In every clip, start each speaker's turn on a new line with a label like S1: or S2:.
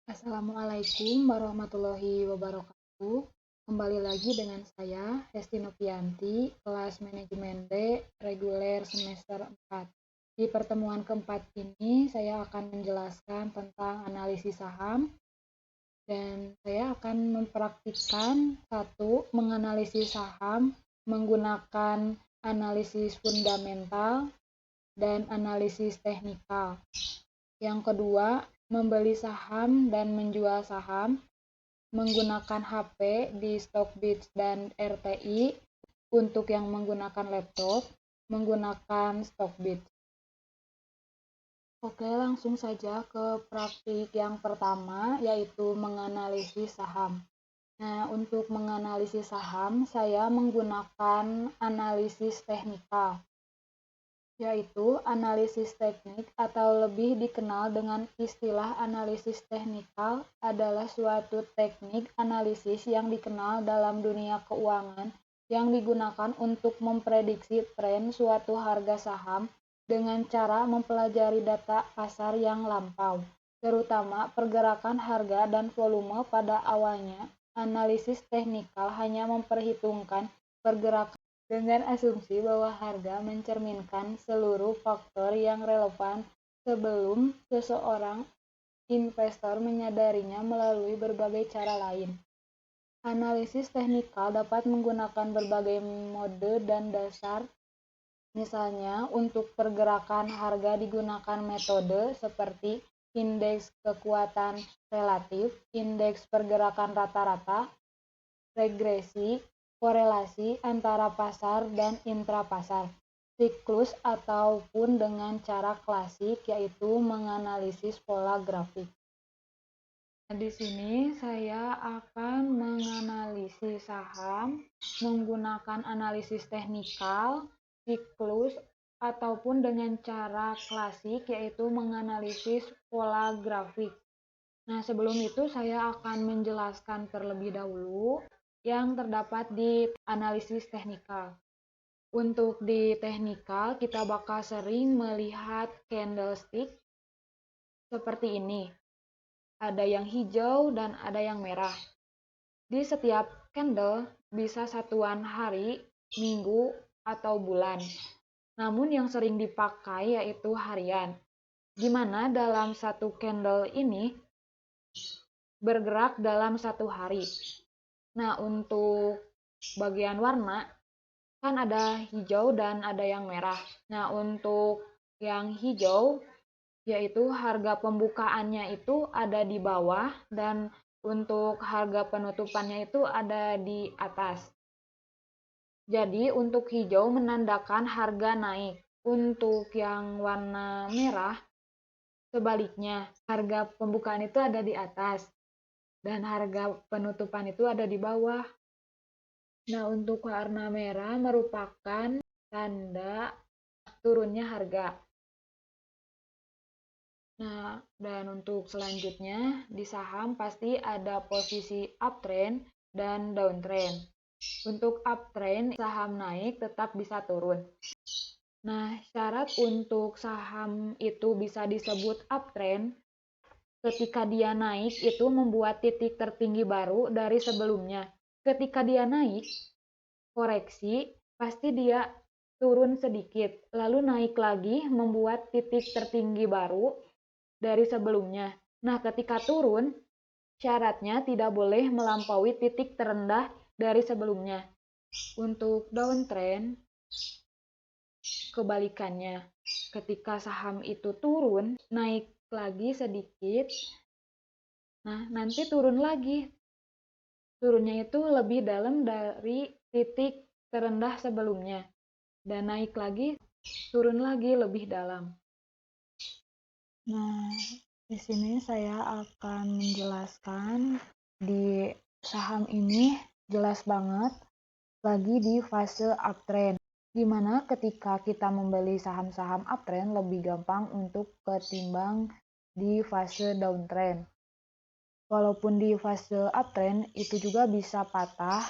S1: Assalamualaikum warahmatullahi wabarakatuh. Kembali lagi dengan saya, Hesti Novianti, kelas Manajemen B, reguler semester 4. Di pertemuan keempat ini, saya akan menjelaskan tentang analisis saham, dan saya akan mempraktikkan menganalisis saham menggunakan analisis fundamental dan analisis teknikal. Yang kedua, membeli saham dan menjual saham menggunakan HP di Stockbits dan RTI. Untuk yang menggunakan laptop, menggunakan Stockbits. Oke, langsung saja ke praktik yang pertama, yaitu menganalisis saham. Nah, untuk menganalisis saham, saya menggunakan analisis teknikal, yaitu analisis teknik atau lebih dikenal dengan istilah analisis teknikal adalah suatu teknik analisis yang dikenal dalam dunia keuangan yang digunakan untuk memprediksi tren suatu harga saham dengan cara mempelajari data pasar yang lampau, terutama pergerakan harga dan volume pada awalnya. Analisis teknikal hanya memperhitungkan pergerakan dengan asumsi bahwa harga mencerminkan seluruh faktor yang relevan sebelum seseorang investor menyadarinya melalui berbagai cara lain. Analisis teknikal dapat menggunakan berbagai mode dan dasar. Misalnya, untuk pergerakan harga digunakan metode seperti indeks kekuatan relatif, indeks pergerakan rata-rata, regresi, korelasi antara pasar dan intrapasar, siklus ataupun dengan cara klasik yaitu menganalisis pola grafik. Nah, di sini saya akan menganalisis saham menggunakan analisis teknikal, siklus, ataupun dengan cara klasik yaitu menganalisis pola grafik. Nah, sebelum itu saya akan menjelaskan terlebih dahulu yang terdapat di analisis teknikal. Untuk di teknikal, kita bakal sering melihat candlestick seperti ini. Ada yang hijau dan ada yang merah. Di setiap candle bisa satuan hari, minggu, atau bulan. Namun yang sering dipakai yaitu harian, di mana dalam satu candle ini bergerak dalam satu hari. Nah, untuk bagian warna, kan ada hijau dan ada yang merah. Nah, untuk yang hijau, yaitu harga pembukaannya itu ada di bawah, dan untuk harga penutupannya itu ada di atas. Jadi, untuk hijau menandakan harga naik. Untuk yang warna merah, sebaliknya, harga pembukaan itu ada di atas, dan harga penutupan itu ada di bawah. Nah, untuk warna merah merupakan tanda turunnya harga. Nah, dan untuk selanjutnya, di saham pasti ada posisi uptrend dan downtrend. Untuk uptrend, saham naik tetap bisa turun. Nah, syarat untuk saham itu bisa disebut uptrend ketika dia naik itu membuat titik tertinggi baru dari sebelumnya. Ketika dia naik, koreksi, pasti dia turun sedikit, lalu naik lagi membuat titik tertinggi baru dari sebelumnya. Nah, ketika turun, syaratnya tidak boleh melampaui titik terendah dari sebelumnya. Untuk downtrend, kebalikannya. Ketika saham itu turun, naik lagi sedikit, nah nanti turun lagi. Turunnya itu lebih dalam dari titik terendah sebelumnya. Dan naik lagi, turun lagi lebih dalam. Nah, di sini saya akan menjelaskan di saham ini jelas banget lagi di fase uptrend, di mana ketika kita membeli saham-saham uptrend lebih gampang untuk ketimbang di fase downtrend. Walaupun di fase uptrend itu juga bisa patah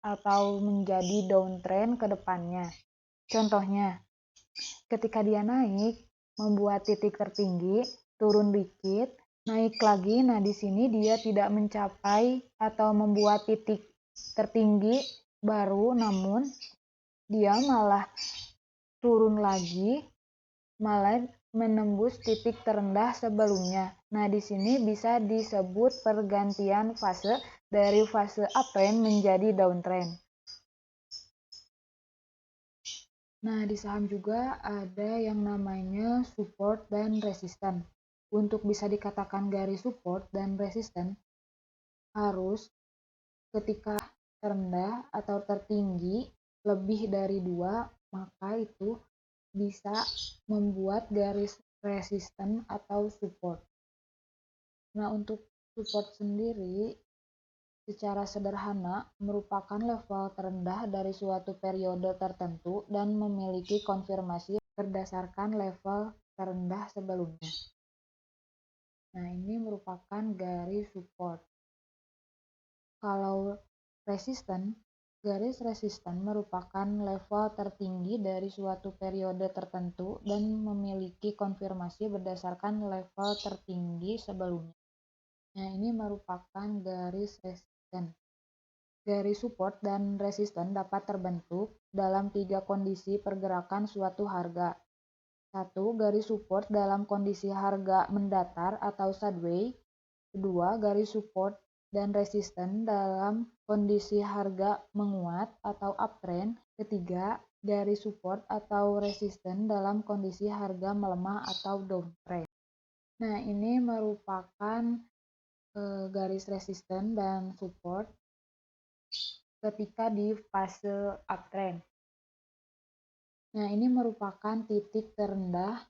S1: atau menjadi downtrend ke depannya. Contohnya, ketika dia naik, membuat titik tertinggi, turun dikit, naik lagi. Nah, di sini dia tidak mencapai atau membuat titik tertinggi baru, namun dia malah turun lagi, malah menembus titik terendah sebelumnya. Nah, di sini bisa disebut pergantian fase dari fase uptrend menjadi downtrend. Nah, di saham juga ada yang namanya support dan resisten. Untuk bisa dikatakan garis support dan resisten, harus ketika terendah atau tertinggi lebih dari 2, maka itu bisa membuat garis resisten atau support. Nah, untuk support sendiri secara sederhana merupakan level terendah dari suatu periode tertentu dan memiliki konfirmasi berdasarkan level terendah sebelumnya. Nah, ini merupakan garis support. Kalau resisten, garis resisten merupakan level tertinggi dari suatu periode tertentu dan memiliki konfirmasi berdasarkan level tertinggi sebelumnya. Nah, ini merupakan garis resisten. Garis support dan resisten dapat terbentuk dalam 3 kondisi pergerakan suatu harga. 1. Garis support dalam kondisi harga mendatar atau sideways. 2. Garis support dan resisten dalam kondisi harga menguat atau uptrend. 3. Garis support atau resisten dalam kondisi harga melemah atau downtrend. Nah, ini merupakan garis resisten dan support ketika di fase uptrend. Nah, ini merupakan titik terendah.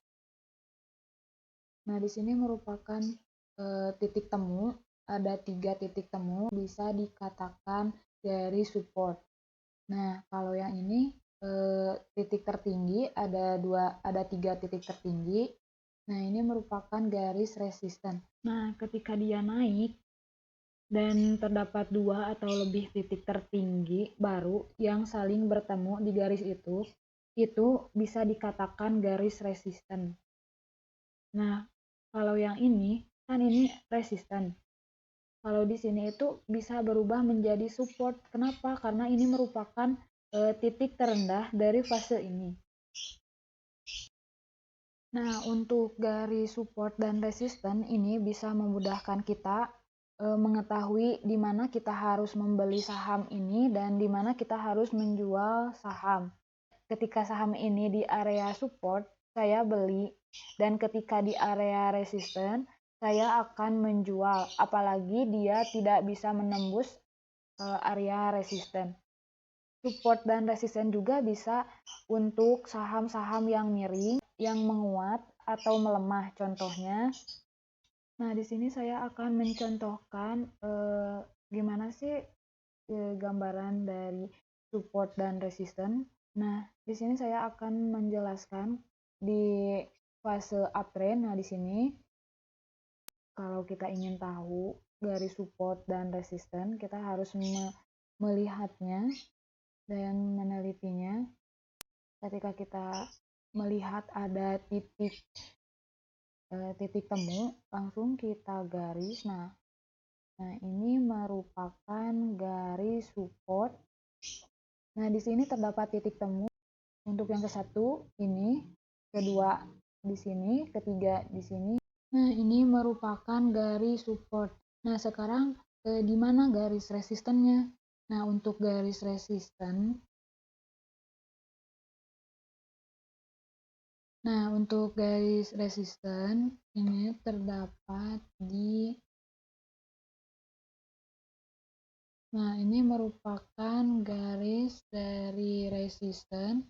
S1: Nah, di sini merupakan titik temu. Ada 3 titik temu, bisa dikatakan garis support. Nah, kalau yang ini titik tertinggi ada 3 titik tertinggi. Nah, ini merupakan garis resisten. Nah, ketika dia naik dan terdapat 2 atau lebih titik tertinggi baru yang saling bertemu di garis itu bisa dikatakan garis resisten. Nah, kalau yang ini kan ini resisten. Kalau di sini itu bisa berubah menjadi support. Kenapa? Karena ini merupakan titik terendah dari fase ini. Nah, untuk garis support dan resisten ini bisa memudahkan kita mengetahui di mana kita harus membeli saham ini dan di mana kita harus menjual saham. Ketika saham ini di area support, saya beli, dan ketika di area resisten, saya akan menjual, apalagi dia tidak bisa menembus area resisten. Support dan resisten juga bisa untuk saham-saham yang miring, yang menguat atau melemah. Contohnya, nah di sini saya akan mencontohkan gimana sih gambaran dari support dan resisten. Nah, di sini saya akan menjelaskan di fase uptrend. Nah, di sini kalau kita ingin tahu garis support dan resisten, kita harus melihatnya dan menelitinya. Ketika kita melihat ada titik temu, langsung kita garis. Nah, ini merupakan garis support. Nah, di sini terdapat titik temu untuk yang ke-1 ini, kedua di sini, ketiga di sini. Nah, ini merupakan garis support. Nah, sekarang di mana garis resistennya? Nah, untuk garis resisten, ini terdapat di Nah, ini merupakan garis dari resisten.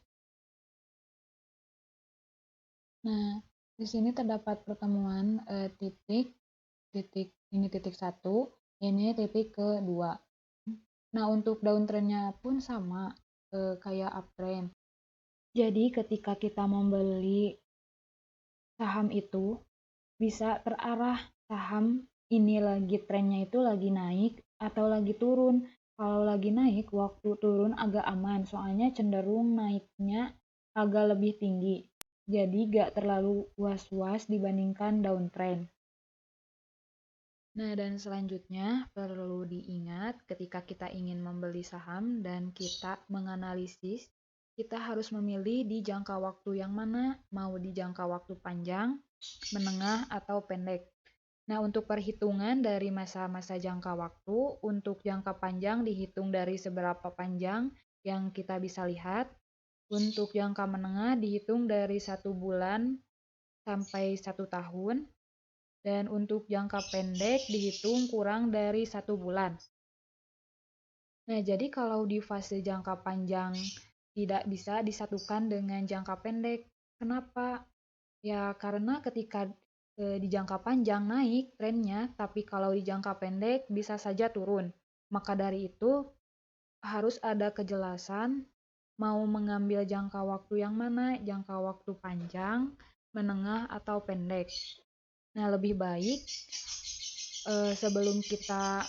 S1: Nah, di sini terdapat pertemuan titik ini titik 1, ini titik kedua. Nah, untuk downtrendnya pun sama kayak uptrend. Jadi, ketika kita membeli saham itu, bisa terarah saham ini lagi trennya itu lagi naik atau lagi turun. Kalau lagi naik, waktu turun agak aman, soalnya cenderung naiknya agak lebih tinggi. Jadi gak terlalu was-was dibandingkan downtrend. Nah, dan selanjutnya perlu diingat ketika kita ingin membeli saham dan kita menganalisis, kita harus memilih di jangka waktu yang mana, mau di jangka waktu panjang, menengah, atau pendek. Nah, untuk perhitungan dari masa-masa jangka waktu, untuk jangka panjang dihitung dari seberapa panjang yang kita bisa lihat, untuk jangka menengah dihitung dari 1 bulan sampai 1 tahun, dan untuk jangka pendek dihitung kurang dari 1 bulan. Nah, jadi kalau di fase jangka panjang tidak bisa disatukan dengan jangka pendek. Kenapa? Ya, karena ketika di jangka panjang naik trennya, tapi kalau di jangka pendek bisa saja turun. Maka dari itu harus ada kejelasan mau mengambil jangka waktu yang mana, jangka waktu panjang, menengah, atau pendek. Nah, lebih baik sebelum kita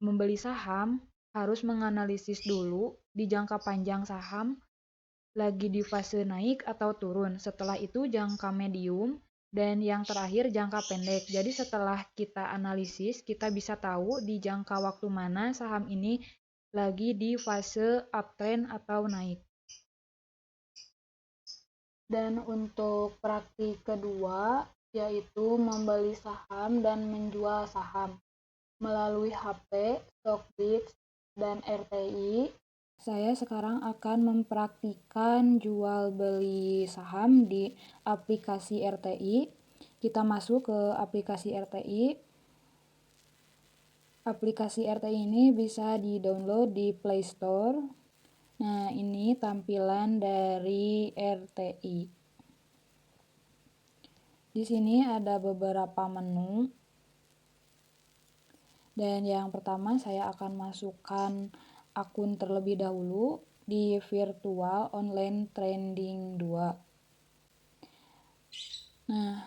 S1: membeli saham, harus menganalisis dulu di jangka panjang saham lagi di fase naik atau turun. Setelah itu jangka medium, dan yang terakhir jangka pendek. Jadi setelah kita analisis, kita bisa tahu di jangka waktu mana saham ini lagi di fase uptrend atau naik. Dan untuk praktik kedua, yaitu membeli saham dan menjual saham melalui HP, Stockbits, dan RTI. Saya sekarang akan mempraktikkan jual beli saham di aplikasi RTI. Kita masuk ke aplikasi RTI. Aplikasi RTI ini bisa di-download di Play Store. Nah, ini tampilan dari RTI. Di sini ada beberapa menu. Dan yang pertama saya akan masukkan akun terlebih dahulu di Virtual Online Trading 2. Nah,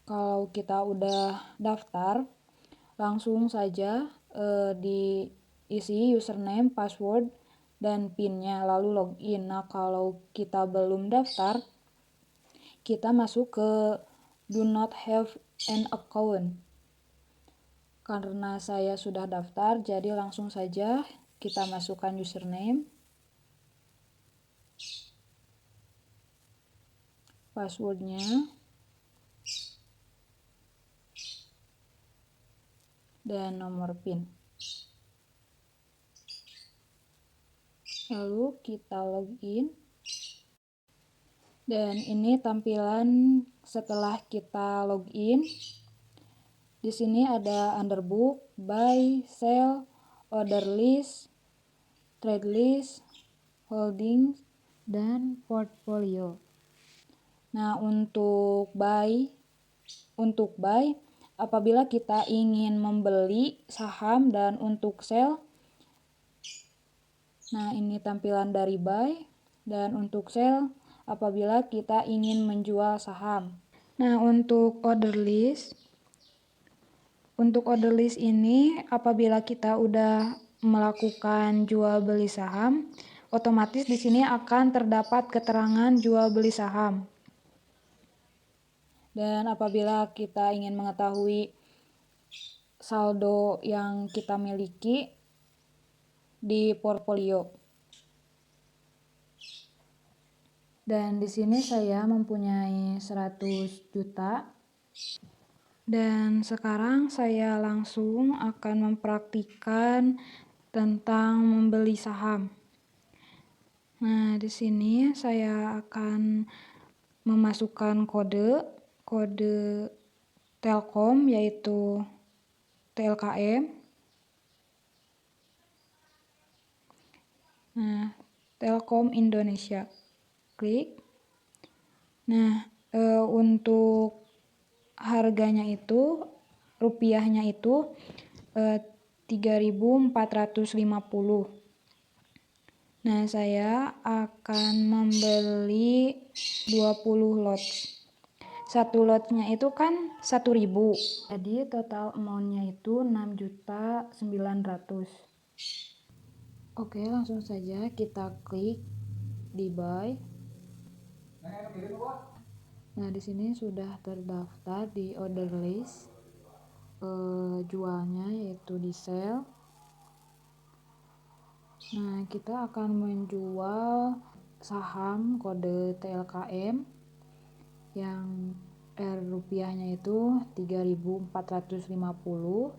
S1: kalau kita udah daftar, langsung saja diisi username, password, dan PIN-nya, lalu login. Nah, kalau kita belum daftar, kita masuk ke do not have an account. Karena saya sudah daftar, jadi langsung saja kita masukkan username, passwordnya, dan nomor PIN. Lalu kita login. Dan ini tampilan setelah kita login. Di sini ada underbook, buy, sell, order list, trade list, holdings, dan portfolio. Nah, untuk buy, apabila kita ingin membeli saham, dan untuk sell, nah ini tampilan dari buy, dan untuk sell apabila kita ingin menjual saham. Nah, untuk order list ini apabila kita udah melakukan jual beli saham, otomatis di sini akan terdapat keterangan jual beli saham. Dan apabila kita ingin mengetahui saldo yang kita miliki di portfolio. Dan di sini saya mempunyai 100 juta. Dan sekarang saya langsung akan mempraktikkan tentang membeli saham. Nah, di sini saya akan memasukkan kode Telkom, yaitu TLKM. Nah, Telkom Indonesia. Klik. Nah, untuk harganya itu, rupiahnya itu 3.450. Nah, saya akan membeli 20 lot. Satu lotnya itu kan 1.000. Jadi total amount-nya itu 6.900.000. Oke, langsung saja kita klik di buy. Nah, di sini sudah terdaftar di order list jualnya, yaitu di sell. Nah, kita akan menjual saham kode TLKM yang rupiahnya itu 3.450,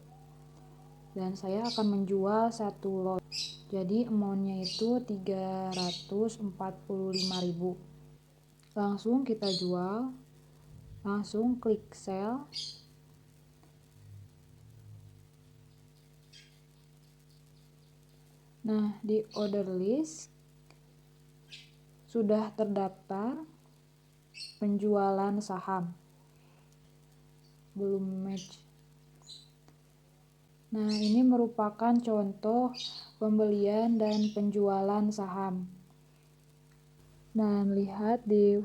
S1: dan saya akan menjual satu lot. Jadi amountnya itu 345.000. Langsung kita jual, langsung klik sell. Nah, di order list sudah terdaftar penjualan saham, belum match. Nah, ini merupakan contoh pembelian dan penjualan saham. Dan lihat di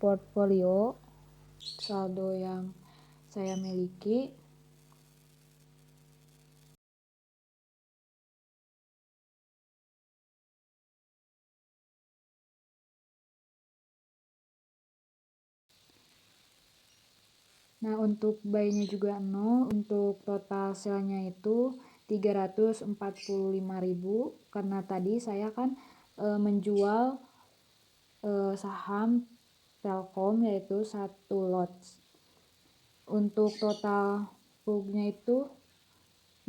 S1: portfolio saldo yang saya miliki. Nah, untuk buy-nya juga 0, untuk total sell-nya itu 345.000, karena tadi saya kan menjual saham Telkom yaitu satu lot. Untuk total booknya itu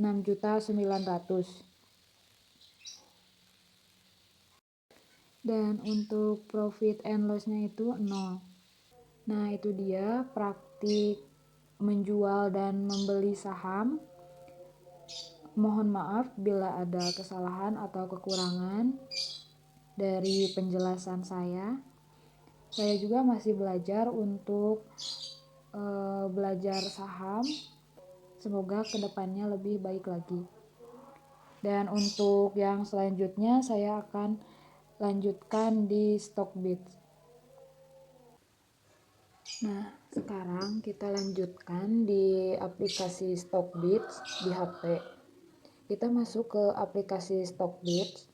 S1: 6.900.000. Dan untuk profit and loss-nya itu 0. Nah, itu dia praktik menjual dan membeli saham. Mohon maaf bila ada kesalahan atau kekurangan dari penjelasan saya. Saya juga masih belajar untuk belajar saham. Semoga kedepannya lebih baik lagi. Dan untuk yang selanjutnya saya akan lanjutkan di Stockbit. Nah, sekarang kita lanjutkan di aplikasi Stockbit di HP. Kita masuk ke aplikasi Stockbit.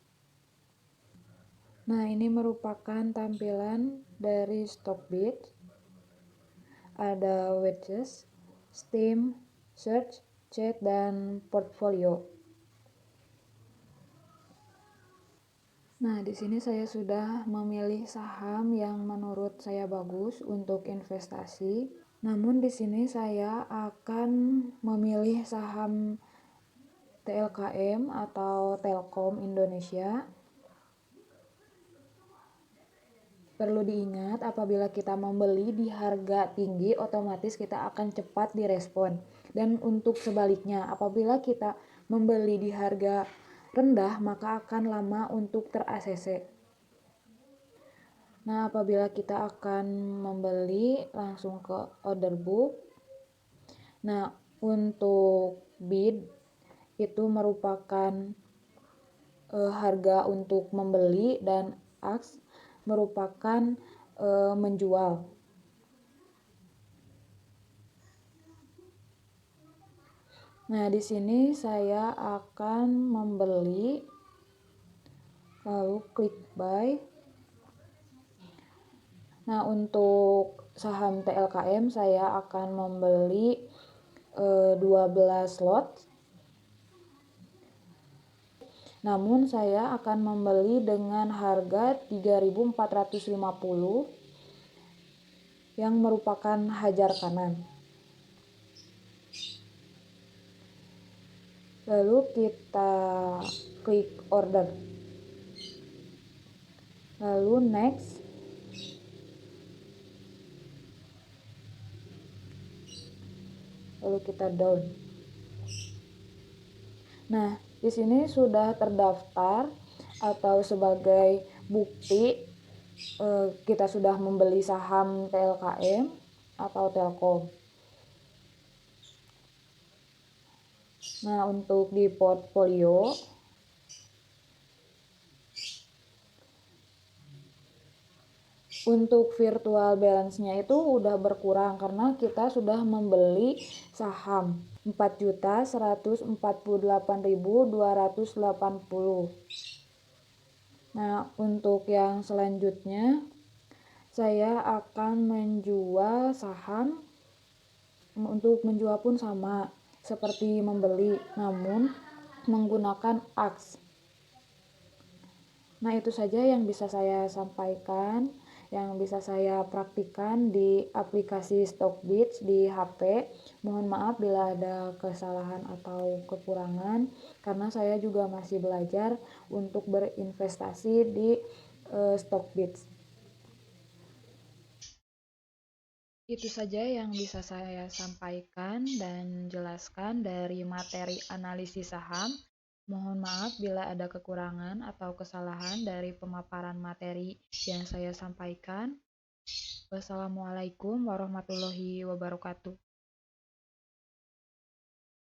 S1: Nah, ini merupakan tampilan dari Stockbit. Ada widgets, Steam, Search, Chat, dan Portfolio. Nah, di sini saya sudah memilih saham yang menurut saya bagus untuk investasi. Namun di sini saya akan memilih saham TLKM atau Telkom Indonesia. Perlu diingat, apabila kita membeli di harga tinggi, otomatis kita akan cepat direspon. Dan untuk sebaliknya, apabila kita membeli di harga rendah, maka akan lama untuk ter-ACC. Nah, apabila kita akan membeli, langsung ke order book. Nah, untuk bid itu merupakan harga untuk membeli, dan ask merupakan menjual. Nah, di sini saya akan membeli, lalu klik buy. Nah, untuk saham TLKM saya akan membeli 12 lot. Namun saya akan membeli dengan harga 3.450 yang merupakan hajar kanan. Lalu kita klik order. Lalu next. Lalu kita down. Nah, di sini sudah terdaftar atau sebagai bukti kita sudah membeli saham TLKM atau Telkom. Nah, untuk di portfolio, untuk virtual balance-nya itu udah berkurang karena kita sudah membeli saham 4.148.280. Nah, untuk yang selanjutnya saya akan menjual saham. Untuk menjual pun sama, seperti membeli, namun menggunakan AKS. Nah, itu saja yang bisa saya sampaikan, yang bisa saya praktikkan di aplikasi Stockbits di HP. Mohon maaf bila ada kesalahan atau kekurangan, karena saya juga masih belajar untuk berinvestasi di Stockbits. Itu saja yang bisa saya sampaikan dan jelaskan dari materi analisis saham. Mohon maaf bila ada kekurangan atau kesalahan dari pemaparan materi yang saya sampaikan. Wassalamualaikum warahmatullahi wabarakatuh.